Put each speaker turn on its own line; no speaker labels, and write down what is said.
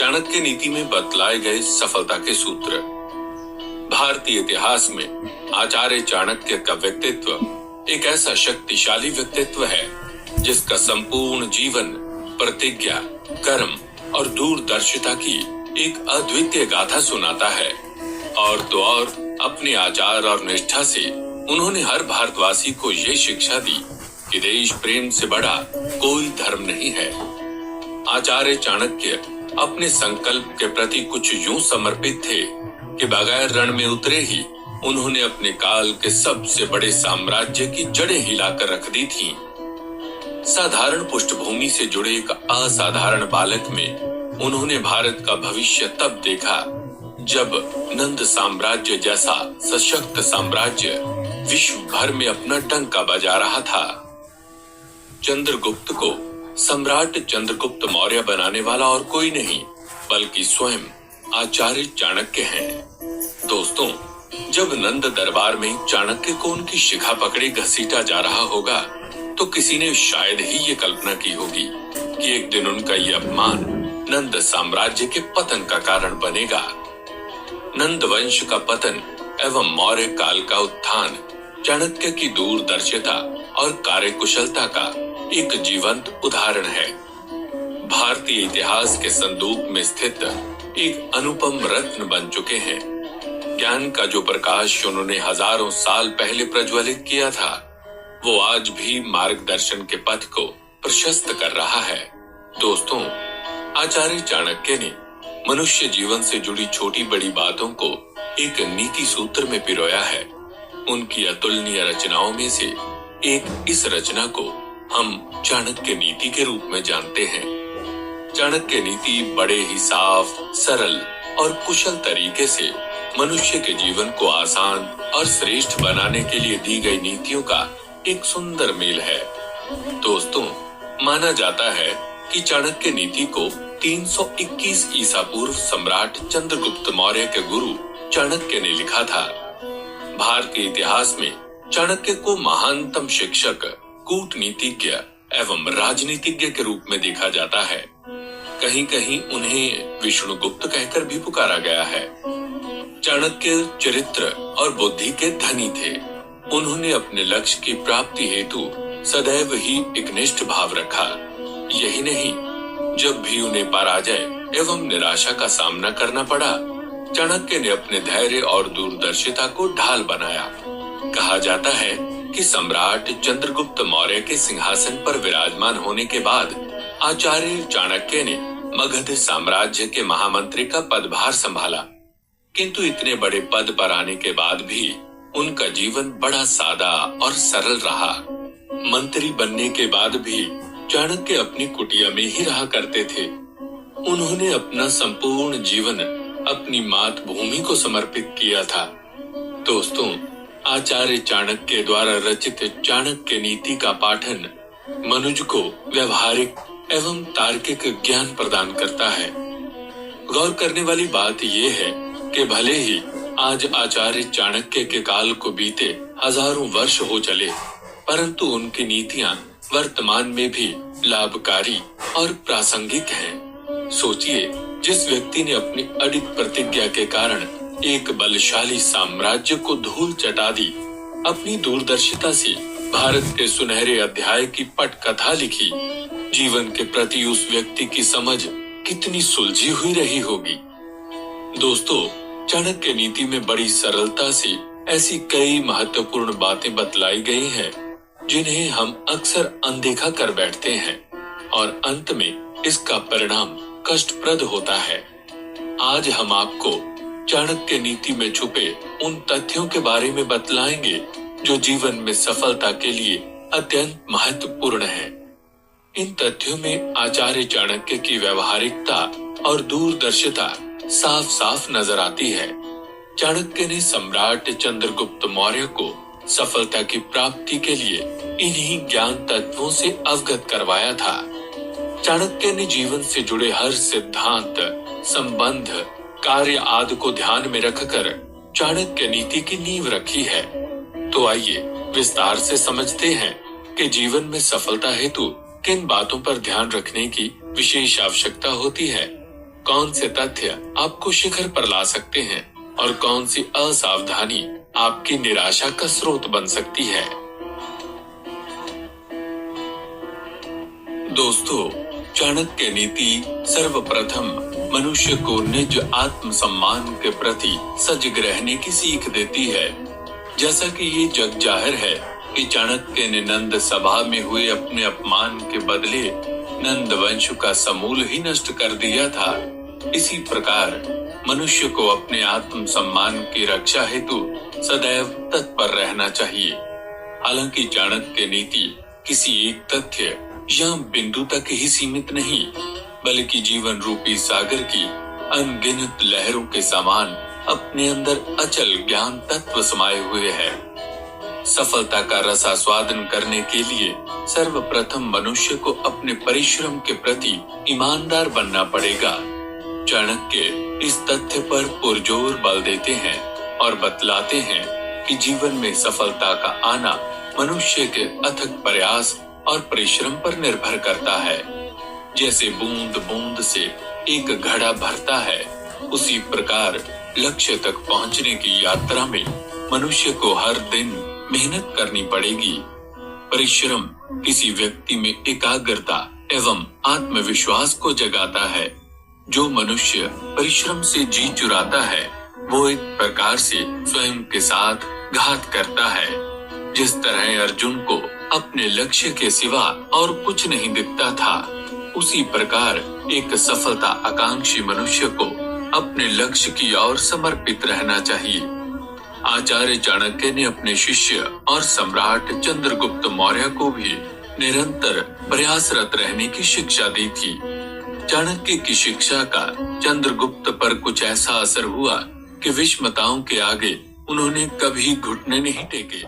चाणक्य नीति में बतलाए गए सफलता के सूत्र। भारतीय इतिहास में आचार्य चाणक्य का व्यक्तित्व एक ऐसा शक्तिशाली व्यक्तित्व है जिसका संपूर्ण जीवन प्रतिज्ञा, कर्म और दूरदर्शिता की एक अद्वितीय गाथा सुनाता है। और तो और अपने आचार और निष्ठा से उन्होंने हर भारतवासी को ये शिक्षा दी कि देश प्रेम से बड़ा कोई धर्म नहीं है। आचार्य चाणक्य अपने संकल्प के प्रति कुछ यूं समर्पित थे कि बगैर रण में उतरे ही उन्होंने अपने काल के सबसे बड़े साम्राज्य की जड़ें हिलाकर रख दी थीं। साधारण पृष्ठभूमि से जुड़े एक असाधारण बालक में उन्होंने भारत का भविष्य तब देखा जब नंद साम्राज्य जैसा सशक्त साम्राज्य विश्व भर में अपना डंका बजा रहा था। चंद्रगुप्त को सम्राट चंद्रगुप्त मौर्य बनाने वाला और कोई नहीं बल्कि स्वयं आचार्य चाणक्य हैं। दोस्तों, जब नंद दरबार में चाणक्य को उनकी शिखा पकड़े घसीटा जा रहा होगा तो किसी ने शायद ही ये कल्पना की होगी कि एक दिन उनका ये अपमान नंद साम्राज्य के पतन का कारण बनेगा। नंद वंश का पतन एवं मौर्य काल का उत्थान चाणक्य की दूरदर्शिता और कार्यकुशलता का एक जीवंत उदाहरण है। भारतीय इतिहास के संदूक में स्थित एक अनुपम रत्न बन चुके हैं। ज्ञान का जो प्रकाश उन्होंने हजारों साल पहले प्रज्वलित किया था, वो आज भी मार्गदर्शन के पथ को प्रशस्त कर रहा है। दोस्तों, आचार्य चाणक्य ने मनुष्य जीवन से जुड़ी छोटी बड़ी बातों को एक नीति सूत्र में पिरोया है। उनकी अतुलनीय रचनाओं में से एक इस रचना को हम चाणक्य नीति के रूप में जानते हैं। चाणक्य नीति बड़े ही साफ, सरल और कुशल तरीके से मनुष्य के जीवन को आसान और श्रेष्ठ बनाने के लिए दी गई नीतियों का एक सुंदर मेल है। दोस्तों, माना जाता है कि चाणक्य नीति को 321 ईसा पूर्व सम्राट चंद्रगुप्त मौर्य के गुरु चाणक्य ने लिखा था। भारतीय इतिहास में चाणक्य को महानतम शिक्षक, कूटनीतिज्ञ एवं राजनीतिज्ञ के रूप में देखा जाता है। कहीं कहीं उन्हें विष्णुगुप्त कहकर भी पुकारा गया है। चाणक्य चरित्र और बुद्धि के धनी थे। उन्होंने अपने लक्ष्य की प्राप्ति हेतु सदैव ही एक निष्ठ भाव रखा। यही नहीं, जब भी उन्हें पराजय एवं निराशा का सामना करना पड़ा, चाणक्य ने अपने धैर्य और दूरदर्शिता को ढाल बनाया। कहा जाता है कि सम्राट चंद्रगुप्त मौर्य के सिंहासन पर विराजमान होने के बाद आचार्य चाणक्य ने मगध साम्राज्य के महामंत्री का पदभार संभाला। किंतु इतने बड़े पद पर आने के बाद भी उनका जीवन बड़ा सादा और सरल रहा। मंत्री बनने के बाद भी चाणक्य अपनी कुटिया में ही रहा करते थे। उन्होंने अपना संपूर्ण जीवन अपनी मातृभूमि को समर्पित किया था। दोस्तों, आचार्य चाणक्य द्वारा रचित चाणक्य नीति का पाठन मनुज को व्यवहारिक एवं तार्किक ज्ञान प्रदान करता है। गौर करने वाली बात यह है कि भले ही आज आचार्य चाणक्य के काल को बीते हजारों वर्ष हो चले, परंतु उनकी नीतियां वर्तमान में भी लाभकारी और प्रासंगिक हैं। सोचिए, जिस व्यक्ति ने अपनी अडिग प्रतिज्ञा के कारण एक बलशाली साम्राज्य को धूल चटा दी, अपनी दूरदर्शिता से भारत के सुनहरे अध्याय की पटकथा लिखी, जीवन के प्रति उस व्यक्ति की समझ कितनी सुलझी हुई रही होगी। दोस्तों, चाणक्य नीति में बड़ी सरलता से ऐसी कई महत्वपूर्ण बातें बतलाई गई हैं जिन्हें हम अक्सर अनदेखा कर बैठते हैं और अंत में इसका परिणाम कष्टप्रद होता है। आज हम आपको चाणक्य नीति में छुपे उन तथ्यों के बारे में बतलाएंगे जो जीवन में सफलता के लिए अत्यंत महत्वपूर्ण है। इन तथ्यों में आचार्य चाणक्य की व्यवहारिकता और दूरदर्शिता साफ साफ नजर आती है। चाणक्य ने सम्राट चंद्रगुप्त मौर्य को सफलता की प्राप्ति के लिए इन्हीं ज्ञान तत्वों से अवगत करवाया था। चाणक्य ने जीवन से जुड़े हर सिद्धांत, संबंध, कार्य आदि को ध्यान में रखकर चाणक्य नीति की नींव रखी है। तो आइए विस्तार से समझते हैं कि जीवन में सफलता हेतु किन बातों पर ध्यान रखने की विशेष आवश्यकता होती है। कौन से तथ्य आपको शिखर पर ला सकते हैं और कौन सी असावधानी आपकी निराशा का स्रोत बन सकती है। दोस्तों, चाणक्य नीति सर्वप्रथम मनुष्य को निज आत्मसम्मान के प्रति सजग रहने की सीख देती है। जैसा कि ये जग जाहिर है कि चाणक्य ने नंद सभा में हुए अपने अपमान के बदले नंद वंश का समूल ही नष्ट कर दिया था, इसी प्रकार मनुष्य को अपने आत्म सम्मान की रक्षा हेतु सदैव तत्पर रहना चाहिए। हालांकि चाणक्य नीति किसी एक तथ्य या बिंदु तक ही सीमित नहीं, बल्कि जीवन रूपी सागर की अनगिनत लहरों के समान अपने अंदर अचल ज्ञान तत्व समाये हुए है। सफलता का रसास्वादन करने के लिए सर्वप्रथम मनुष्य को अपने परिश्रम के प्रति ईमानदार बनना पड़ेगा। चाणक्य इस तथ्य पर पुरजोर बल देते हैं और बतलाते हैं कि जीवन में सफलता का आना मनुष्य के अथक प्रयास और परिश्रम पर निर्भर करता है। जैसे बूंद बूंद से एक घड़ा भरता है, उसी प्रकार लक्ष्य तक पहुंचने की यात्रा में मनुष्य को हर दिन मेहनत करनी पड़ेगी। परिश्रम किसी व्यक्ति में एकाग्रता एवं आत्मविश्वास को जगाता है। जो मनुष्य परिश्रम से जी चुराता है, वो एक प्रकार से स्वयं के साथ घात करता है। जिस तरह अर्जुन को अपने लक्ष्य के सिवा और कुछ नहीं दिखता था, उसी प्रकार एक सफलता आकांक्षी मनुष्य को अपने लक्ष्य की ओर समर्पित रहना चाहिए। आचार्य चाणक्य ने अपने शिष्य और सम्राट चंद्रगुप्त मौर्य को भी निरंतर प्रयासरत रहने की शिक्षा दी थी। चाणक्य की शिक्षा का चंद्रगुप्त पर कुछ ऐसा असर हुआ कि विषमताओं के आगे उन्होंने कभी घुटने नहीं टेके।